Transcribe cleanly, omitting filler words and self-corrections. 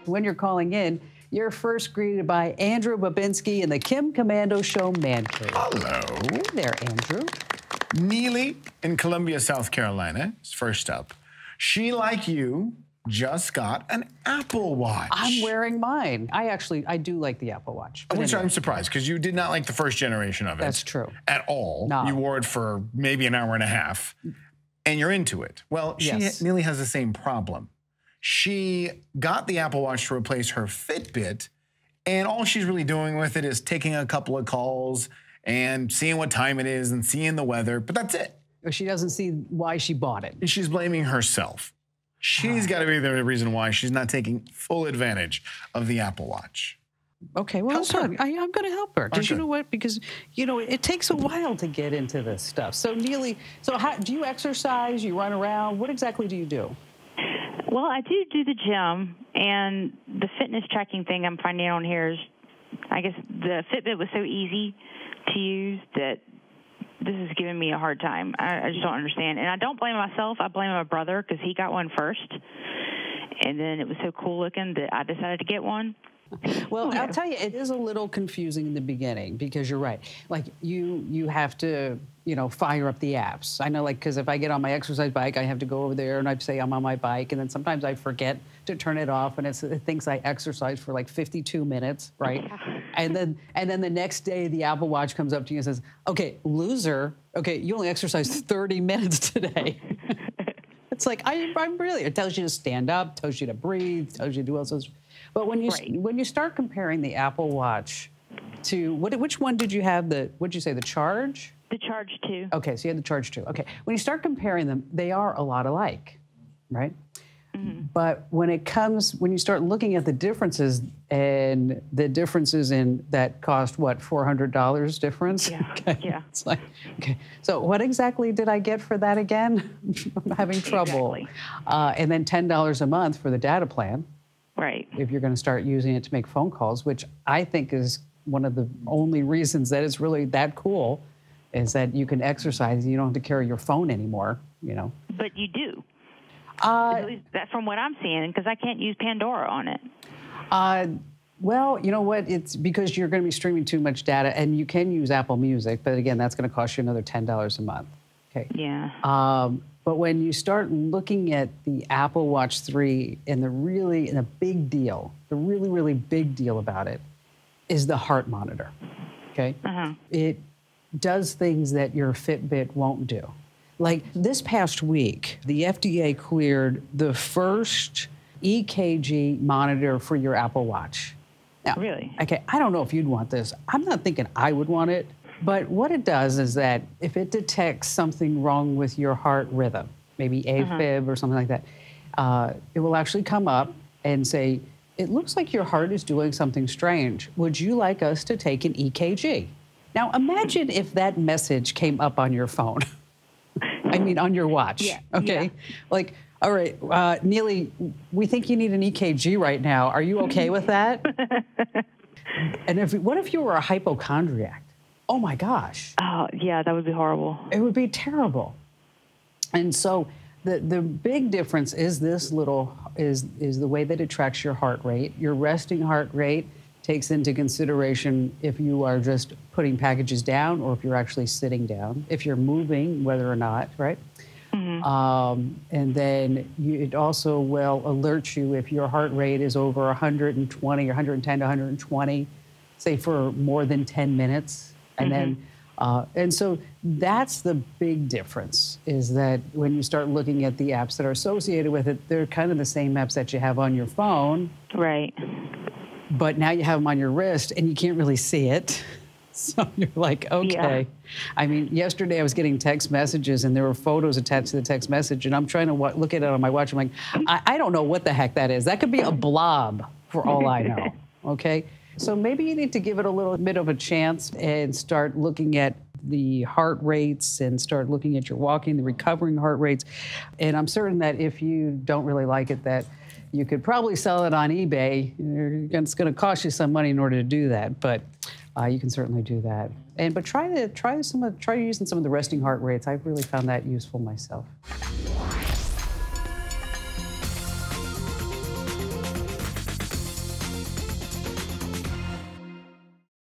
when you're calling in, you're first greeted by Andrew Babinski in the Kim Komando Show Man Cave. Hello. Hey there, Andrew. Neely in Columbia, South Carolina is first up. She, like you, just got an Apple Watch. I'm wearing mine. I do like the Apple Watch. Which I'm surprised, because you did not like the first generation of it. That's true. At all. No. You wore it for maybe an hour and a half, and you're into it. Well, Neely has the same problem. She got the Apple Watch to replace her Fitbit, and all she's really doing with it is taking a couple of calls and seeing what time it is and seeing the weather, but that's it. She doesn't see why she bought it. And she's blaming herself. She's got to be the reason why she's not taking full advantage of the Apple Watch. Okay, well, I'm going to help her. Because you know what? Because, you know, it takes a while to get into this stuff. So, Neely, do you exercise? You run around? What exactly do you do? Well, I do the gym, and the fitness tracking thing I'm finding on here is, I guess the Fitbit was so easy to use that this is giving me a hard time. I just don't understand. And I don't blame myself. I blame my brother because he got one first. And then it was so cool looking that I decided to get one. Well, I'll tell you, it is a little confusing in the beginning because you're right. Like, you have to, you know, fire up the apps. I know, like, because if I get on my exercise bike, I have to go over there and I say I'm on my bike, and then sometimes I forget to turn it off, and it thinks I exercise for like 52 minutes, right? And then the next day, the Apple Watch comes up to you and says, "Okay, loser. Okay, you only exercised 30 minutes today." It's like I'm really. It tells you to stand up, tells you to breathe, tells you to do all those. But when you start comparing the Apple Watch to which one did you have? What'd you say? The Charge? The Charge 2. Okay, so you had the Charge 2. Okay, when you start comparing them, they are a lot alike, right? Mm-hmm. But when you start looking at the differences, and the differences in that cost what, $400 difference? Yeah. Okay. Yeah. It's like, okay, so what exactly did I get for that again? I'm having trouble. Exactly. And then $10 a month for the data plan. Right. If you're going to start using it to make phone calls, which I think is one of the only reasons that it's really that cool, is that you can exercise and you don't have to carry your phone anymore, you know. But you do. At least that's from what I'm seeing, because I can't use Pandora on it. Well, you know what? It's because you're going to be streaming too much data, and you can use Apple Music, but again, that's going to cost you another $10 a month. Okay. Yeah. But when you start looking at the Apple Watch 3, and the really big deal about it is the heart monitor, okay? Uh-huh. It does things that your Fitbit won't do. Like this past week, the FDA cleared the first EKG monitor for your Apple Watch. Now, really? Okay, I don't know if you'd want this. I'm not thinking I would want it. But what it does is that if it detects something wrong with your heart rhythm, maybe AFib or something like that, it will actually come up and say, "It looks like your heart is doing something strange. Would you like us to take an EKG?" Now, imagine if that message came up on your phone. I mean, on your watch. Yeah. Okay? Yeah. Like, all right, Neely, we think you need an EKG right now. Are you okay with that? And what if you were a hypochondriac? Oh my gosh. Oh, yeah, that would be horrible. It would be terrible. And so the big difference is is the way that it tracks your heart rate. Your resting heart rate takes into consideration if you are just putting packages down or if you're actually sitting down, if you're moving, whether or not, right? Mm-hmm. And then it also will alert you if your heart rate is over 120 or 110 to 120, say for more than 10 minutes. And then, and so that's the big difference, is that when you start looking at the apps that are associated with it, they're kind of the same apps that you have on your phone. Right. But now you have them on your wrist and you can't really see it. So you're like, okay. Yeah. I mean, yesterday I was getting text messages and there were photos attached to the text message, and I'm trying to look at it on my watch. I'm like, I don't know what the heck that is. That could be a blob for all I know, okay? So maybe you need to give it a little bit of a chance and start looking at the heart rates and start looking at your walking, the recovering heart rates. And I'm certain that if you don't really like it, that you could probably sell it on eBay. It's going to cost you some money in order to do that, but you can certainly do that. But try using some of the resting heart rates. I've really found that useful myself.